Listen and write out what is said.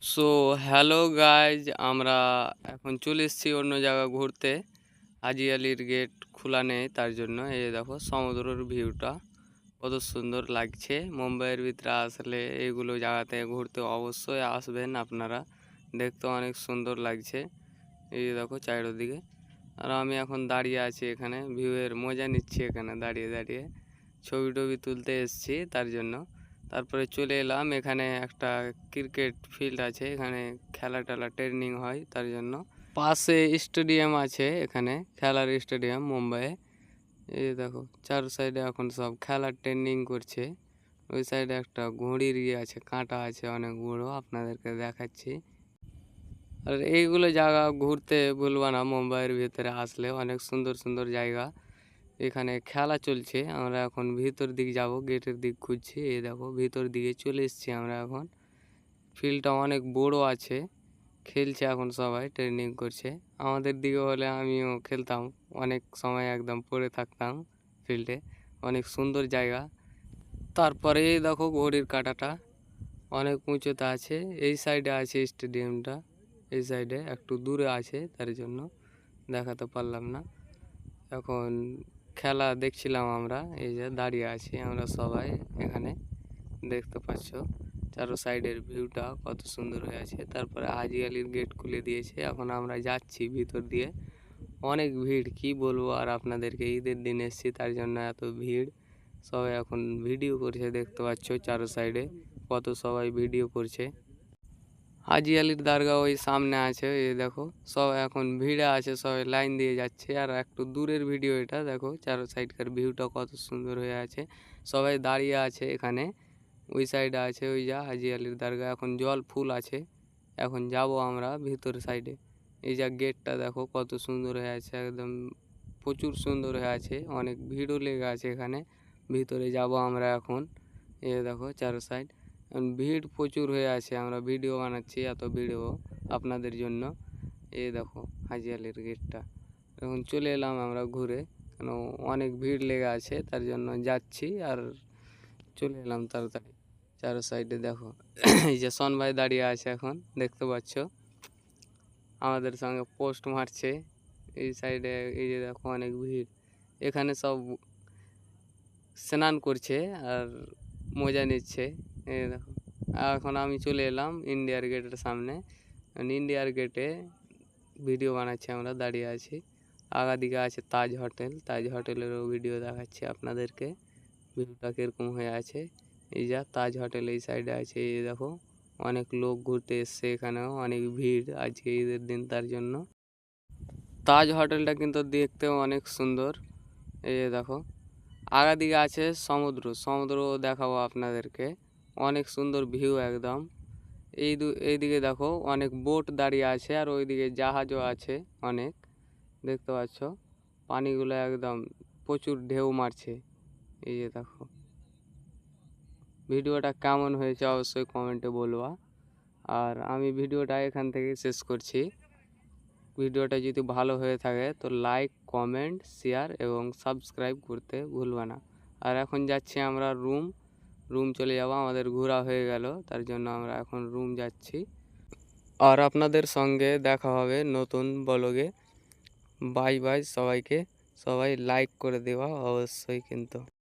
So hello guys, আমরা এখন চলে এসেছি অন্য জায়গা ঘুরতে। হাজি আলির গেট খোলা নেই, তার জন্য এই দেখো সমুদ্রের ভিউটা কত সুন্দর লাগছে। মুম্বাইয়ের ভিতরে আসলে এইগুলো জায়গাতে ঘুরতে অবশ্যই আসবেন আপনারা, দেখতে অনেক সুন্দর লাগছে। এই দেখো চারিদিকে, আর আমি এখন দাঁড়িয়ে আছি এখানে, ভিউয়ের মজা নিচ্ছি এখানে দাঁড়িয়ে দাঁড়িয়ে। ছবি টবি তুলতে এসেছি তার জন্য। তারপরে চলে এলাম, এখানে একটা ক্রিকেট ফিল্ড আছে, এখানে খেলা টেলা ট্রেনিং হয় তার জন্য। পাশে স্টেডিয়াম আছে, এখানে খেলার স্টেডিয়াম মুম্বাইয়ে। এই দেখো চার সাইডে এখন সব খেলার ট্রেনিং করছে। ওই সাইডে একটা ঘড়ির ইয়ে আছে, কাঁটা আছে অনেক বড়, আপনাদেরকে দেখাচ্ছি। আর এইগুলো জায়গা ঘুরতে ভুলবা না, মুম্বাইয়ের ভিতরে আসলে অনেক সুন্দর সুন্দর জায়গা। এখানে খেলা চলছে, আমরা এখন ভিতর দিক যাব, গেটের দিক খুঁজছি। এই দেখো ভিতর দিকে চলে এসেছি আমরা এখন। ফিল্ডটা অনেক বড় আছে, খেলছে এখন সবাই, ট্রেনিং করছে। আমাদের দিকে হলে আমিও খেলতাম, অনেক সময় একদম পড়ে থাকতাম ফিল্ডে। অনেক সুন্দর জায়গা। তারপরে এই দেখো ঘড়ির কাঁটাটা অনেক উঁচুতে আছে, এই সাইডে আছে স্টেডিয়ামটা, এই সাইডে একটু দূরে আছে, তার জন্য দেখাতে পারলাম না। এখন খেলা দেখছিলাম আমরা, এই যে দাঁড়িয়ে আছি আমরা সবাই এখানে, দেখতে পাচ্ছ চারো সাইডের ভিউটা কত সুন্দর হয়ে আছে। তারপরে হাজি আলির গেট খুলে দিয়েছে, এখন আমরা যাচ্ছি ভিতর দিয়ে। অনেক ভিড়, কি বলবো আর আপনাদেরকে, ঈদের দিন এসেছি তার জন্য এত ভিড়। সবাই এখন ভিডিও করছে, দেখতে পাচ্ছ চারো সাইডে কত সবাই ভিডিও করছে। হাজি আলির দরগা ওই সামনে আছে, এই দেখো সবাই এখন ভিড়ে আছে, সবাই লাইন দিয়ে যাচ্ছে। আর একটু দূরের ভিডিও এটা, দেখো চারো সাইডকার ভিউটা কত সুন্দর হয়ে আছে। সবাই দাঁড়িয়ে আছে এখানে, ওই সাইডে আছে ওই যা হাজি আলির দরগা। এখন জল ফুল আছে, এখন যাব আমরা ভিতর সাইডে। এই যা গেটটা দেখো কত সুন্দর হয়ে আছে, একদম প্রচুর সুন্দর হয়ে আছে, অনেক ভিড়ও লেগে আছে এখানে। ভিতরে যাব আমরা এখন। এই দেখো চারো সাইড ভিড় প্রচুর হয়ে আছে, আমরা ভিডিও বানাচ্ছি এত ভিডিও আপনাদের জন্য। এই দেখো হাজি আলির গেটটা। এখন চলে এলাম আমরা ঘুরে, কেন অনেক ভিড় লেগে আছে তার জন্য যাচ্ছি। আর চলে এলাম তাড়াতাড়ি। চারো সাইডে দেখো এই যে সন ভাই দাঁড়িয়ে আছে এখন, দেখতে পাচ্ছ আমাদের সঙ্গে পোস্ট মারছে। এই সাইডে এই যে দেখো অনেক ভিড়, এখানে সব স্নান করছে আর মজা নিচ্ছে। এই দেখো এখন আমি চলে এলাম ইন্ডিয়ার গেটের সামনে। ইন্ডিয়ার গেটে ভিডিও বানাচ্ছি, আমরা দাঁড়িয়ে আছি। আগা দিকে আছে তাজ হোটেল, তাজ হোটেলেরও ভিডিও দেখাচ্ছি আপনাদেরকে, ভিউটা কীরকম হয়ে আছে। এই যা তাজ হোটেল এই সাইডে আছে, এই দেখো অনেক লোক ঘুরতে এসছে, এখানেও অনেক ভিড় আজকে ঈদের দিন তার জন্য। তাজ হোটেলটা কিন্তু দেখতেও অনেক সুন্দর। এই দেখো আগা দিকে আছে সমুদ্র, সমুদ্র দেখাবো আপনাদেরকে, অনেক সুন্দর ভিউ একদম। এইদিকে দেখো অনেক বোট দাঁড়িয়ে আছে, আর ওইদিকে জাহাজও আছে অনেক, দেখতে পাচ্ছ পানিগুলো একদম প্রচুর ঢেউ মারছে। এই যে দেখো ভিডিওটা কেমন হয়েছে অবশ্যই কমেন্টে বলবা। আর আমি ভিডিওটা এখান থেকে শেষ করছি। ভিডিওটা যদি ভালো হয়ে থাকে তো লাইক, কমেন্ট, শেয়ার এবং সাবস্ক্রাইব করতে ভুলবা না। আর এখন যাচ্ছি আমরা রুম চলে যাব, আমাদের ঘোরা হয়ে গেল তার জন্য আমরা এখন রুম যাচ্ছি। আর আপনাদের সঙ্গে দেখা হবে নতুন ব্লগে। বাই বাই সবাইকে, সবাই লাইক করে দেওয়া অবশ্যই কিন্তু।